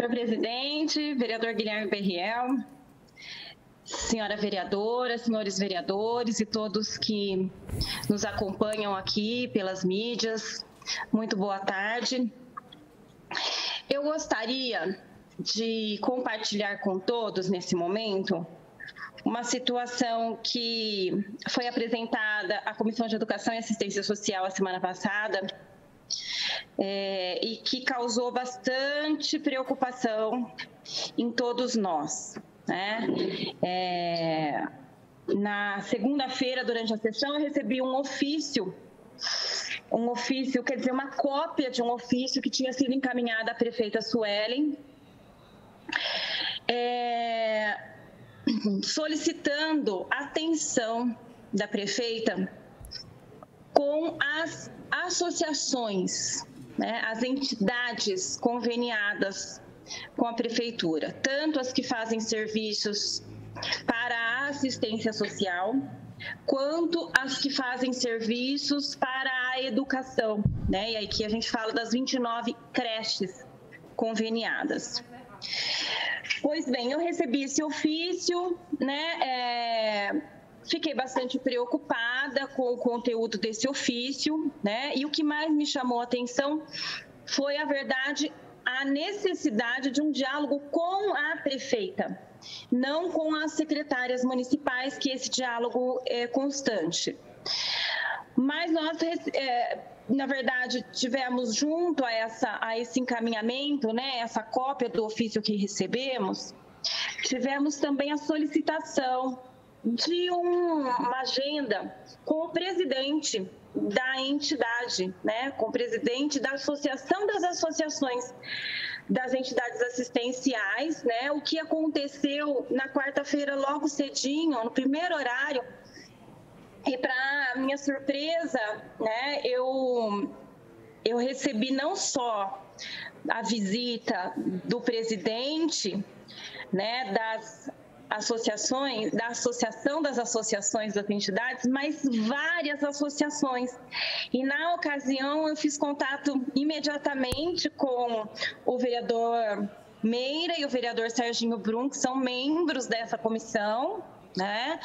Senhor presidente, vereador Guilherme Berriel, senhora vereadora, senhores vereadores e todos que nos acompanham aqui pelas mídias, muito boa tarde. Eu gostaria de compartilhar com todos nesse momento uma situação que foi apresentada à Comissão de Educação e Assistência Social a semana passada e que causou bastante preocupação em todos nós, né? Na segunda-feira, durante a sessão, eu recebi um ofício, quer dizer, uma cópia de um ofício que tinha sido encaminhado à prefeita Suelen, solicitando atenção da prefeita com as associações, né, as entidades conveniadas com a prefeitura, tanto as que fazem serviços para a assistência social, quanto as que fazem serviços para a educação, né? E aqui a gente fala das 29 creches conveniadas. Pois bem, eu recebi esse ofício, né? Fiquei bastante preocupada com o conteúdo desse ofício, né? E o que mais me chamou a atenção foi, a verdade, a necessidade de um diálogo com a prefeita, não com as secretárias municipais, que esse diálogo é constante. Mas nós, na verdade, tivemos junto a esse encaminhamento, né, essa cópia do ofício que recebemos, tivemos também a solicitação de uma agenda com o presidente da entidade, né, com o presidente da Associação das Associações das Entidades Assistenciais, né, o que aconteceu na quarta-feira logo cedinho, no primeiro horário, e para minha surpresa, né, eu recebi não só a visita do presidente, né, das associações, da Associação das Associações das Entidades, mas várias associações. E na ocasião eu fiz contato imediatamente com o vereador Meira e o vereador Serginho Brum, que são membros dessa comissão, né,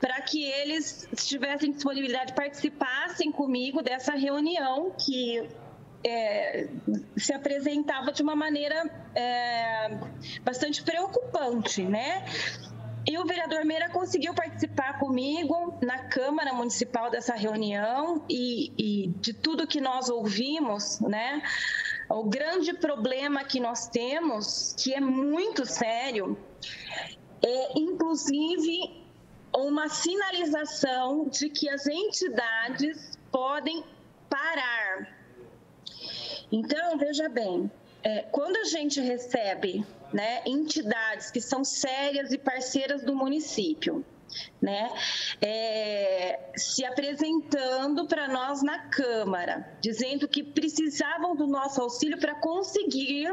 para que eles tivessem disponibilidade, participassem comigo dessa reunião que se apresentava de uma maneira bastante preocupante, né? E o vereador Meira conseguiu participar comigo na Câmara Municipal dessa reunião e de tudo que nós ouvimos, né? O grande problema que nós temos, que é muito sério, é inclusive uma sinalização de que as entidades podem parar. Então, veja bem, quando a gente recebe, né, entidades que são sérias e parceiras do município, né, se apresentando para nós na Câmara, dizendo que precisavam do nosso auxílio para conseguir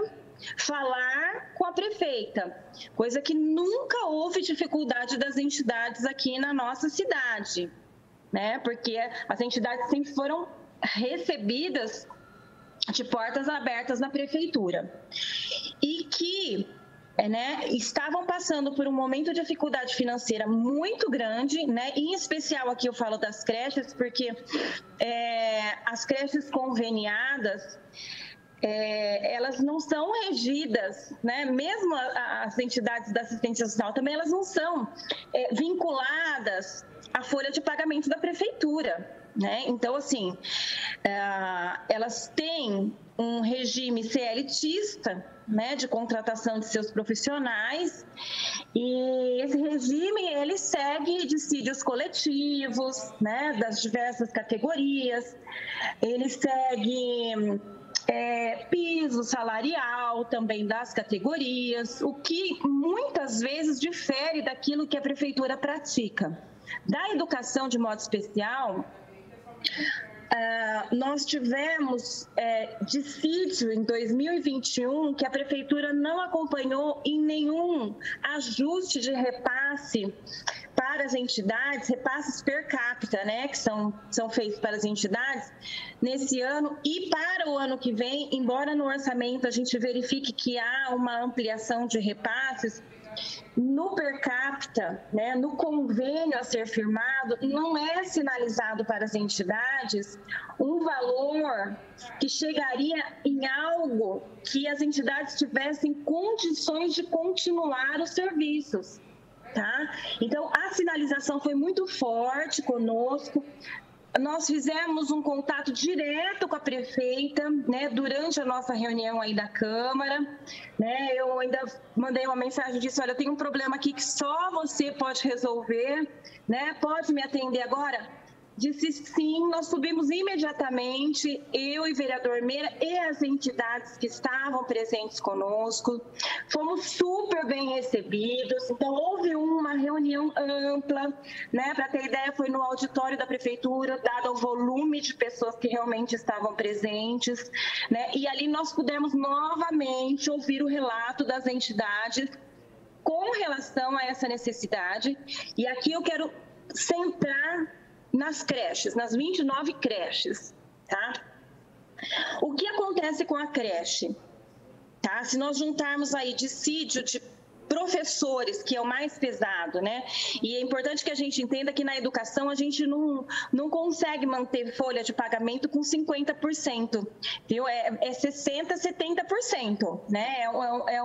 falar com a prefeita, coisa que nunca houve dificuldade das entidades aqui na nossa cidade, né, porque as entidades sempre foram recebidas de portas abertas na prefeitura e que estavam passando por um momento de dificuldade financeira muito grande, né? Em especial aqui eu falo das creches, porque as creches conveniadas, elas não são regidas, né? Mesmo as entidades da assistência social também, elas não são vinculadas à folha de pagamento da prefeitura, né? Então, assim, elas têm um regime CLTista, né, de contratação de seus profissionais, e esse regime, ele segue dissídios coletivos, né, das diversas categorias, ele segue piso salarial também das categorias, o que muitas vezes difere daquilo que a prefeitura pratica. Da educação, de modo especial, nós tivemos dissídio em 2021 que a Prefeitura não acompanhou em nenhum ajuste de repasse para as entidades, repasses per capita, né, que são feitos para as entidades nesse ano e para o ano que vem, embora no orçamento a gente verifique que há uma ampliação de repasses, no per capita, né, no convênio a ser firmado, não é sinalizado para as entidades um valor que chegaria em algo que as entidades tivessem condições de continuar os serviços. Tá? Então, a sinalização foi muito forte conosco. Nós fizemos um contato direto com a prefeita, né, durante a nossa reunião aí da Câmara, né, eu ainda mandei uma mensagem e disse, olha, eu tenho um problema aqui que só você pode resolver, né, pode me atender agora? Disse sim, nós subimos imediatamente, eu e o vereador Meira e as entidades que estavam presentes conosco, fomos super bem recebidos, então houve uma reunião ampla, né, para ter ideia, foi no auditório da Prefeitura, dado o volume de pessoas que realmente estavam presentes, né, e ali nós pudemos novamente ouvir o relato das entidades com relação a essa necessidade, e aqui eu quero centrar nas creches, nas 29 creches, tá? O que acontece com a creche? Tá? Se nós juntarmos aí dissídio de professores, que é o mais pesado, né? E é importante que a gente entenda que na educação a gente não consegue manter folha de pagamento com 50%, viu? É 60%, 70%, né? É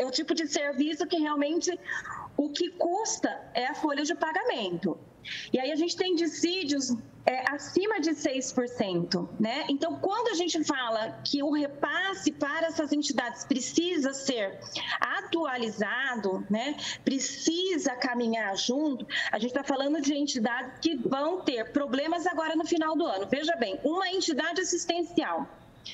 o tipo de serviço que realmente o que custa é a folha de pagamento. E aí a gente tem dissídios acima de 6%, né? Então, quando a gente fala que o repasse para essas entidades precisa ser atualizado, né? Precisa caminhar junto, a gente está falando de entidades que vão ter problemas agora no final do ano. Veja bem, uma entidade assistencial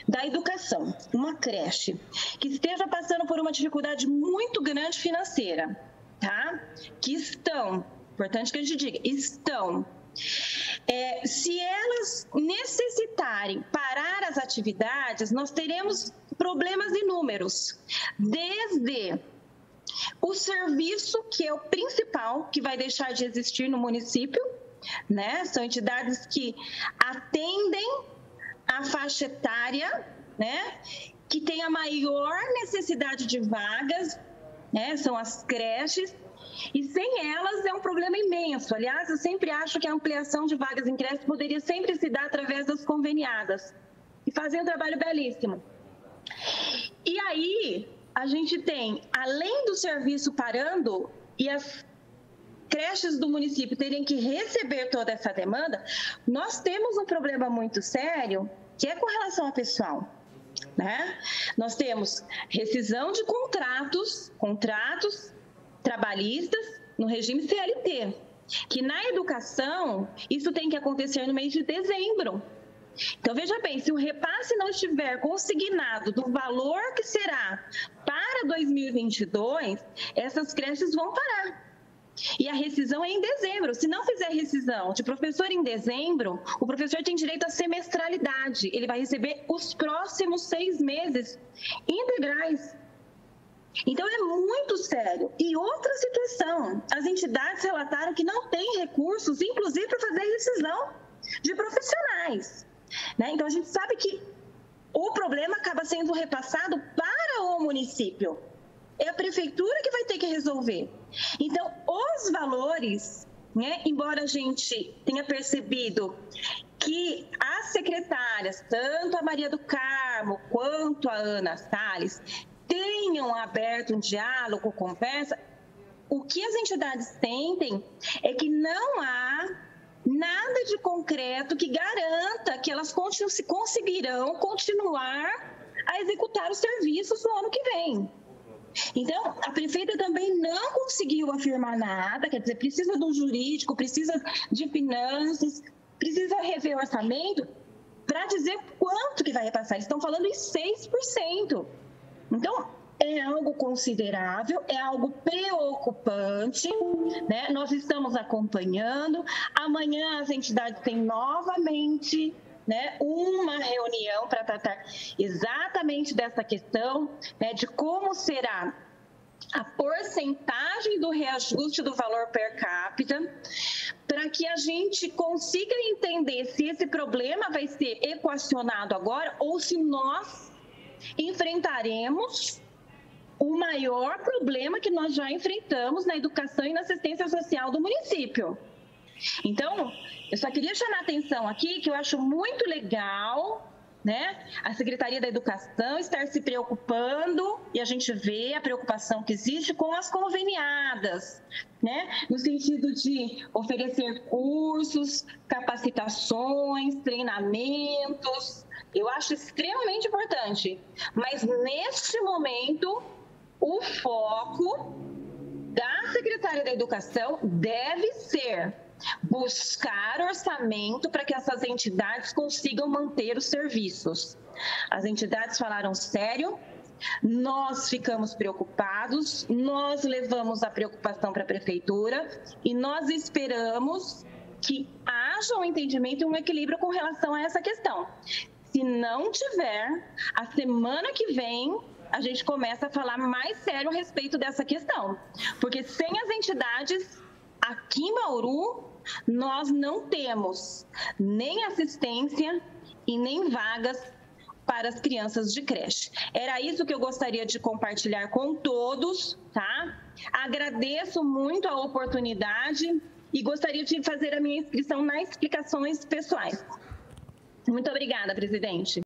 da educação, uma creche, que esteja passando por uma dificuldade muito grande financeira, tá? Que estão, importante que a gente diga, estão. Se elas necessitarem parar as atividades, nós teremos problemas inúmeros, desde o serviço, que é o principal, que vai deixar de existir no município, né? São entidades que atendem a faixa etária, né? Que tem a maior necessidade de vagas, né? São as creches. E sem elas é um problema imenso. Aliás, eu sempre acho que a ampliação de vagas em creche poderia sempre se dar através das conveniadas. E fazer um trabalho belíssimo. E aí, a gente tem, além do serviço parando e as creches do município terem que receber toda essa demanda, nós temos um problema muito sério, que é com relação ao pessoal. Né? Nós temos rescisão de contratos trabalhistas no regime CLT, que na educação isso tem que acontecer no mês de dezembro. Então, veja bem, se o repasse não estiver consignado do valor que será para 2022, essas creches vão parar. E a rescisão é em dezembro. Se não fizer rescisão de professor em dezembro, o professor tem direito à semestralidade. Ele vai receber os próximos 6 meses integrais. Então, é muito sério. E outra situação, as entidades relataram que não têm recursos, inclusive para fazer rescisão de profissionais. Né? Então, a gente sabe que o problema acaba sendo repassado para o município. É a prefeitura que vai ter que resolver. Então, os valores, né, embora a gente tenha percebido que as secretárias, tanto a Maria do Carmo quanto a Ana Salles, tenham aberto um diálogo, conversa, o que as entidades sentem é que não há nada de concreto que garanta que elas conseguirão continuar a executar os serviços no ano que vem. Então, a prefeita também não conseguiu afirmar nada, quer dizer, precisa do jurídico, precisa de finanças, precisa rever o orçamento para dizer quanto que vai repassar. Eles estão falando em 6%. Então, é algo considerável, é algo preocupante, né? Nós estamos acompanhando. Amanhã as entidades têm novamente né, uma reunião para tratar exatamente dessa questão, né, de como será a porcentagem do reajuste do valor per capita, para que a gente consiga entender se esse problema vai ser equacionado agora ou se nós enfrentaremos o maior problema que nós já enfrentamos na educação e na assistência social do município. Então, eu só queria chamar a atenção aqui que eu acho muito legal, né, a Secretaria da Educação estar se preocupando, e a gente vê a preocupação que existe com as conveniadas, né, no sentido de oferecer cursos, capacitações, treinamentos. Eu acho extremamente importante, mas neste momento o foco da Secretaria da Educação deve ser buscar orçamento para que essas entidades consigam manter os serviços. As entidades falaram sério, nós ficamos preocupados, nós levamos a preocupação para a Prefeitura e nós esperamos que haja um entendimento e um equilíbrio com relação a essa questão. Se não tiver, a semana que vem a gente começa a falar mais sério a respeito dessa questão, porque sem as entidades aqui em Bauru, nós não temos nem assistência e nem vagas para as crianças de creche. Era isso que eu gostaria de compartilhar com todos, tá? Agradeço muito a oportunidade e gostaria de fazer a minha inscrição nas explicações pessoais. Muito obrigada, presidente.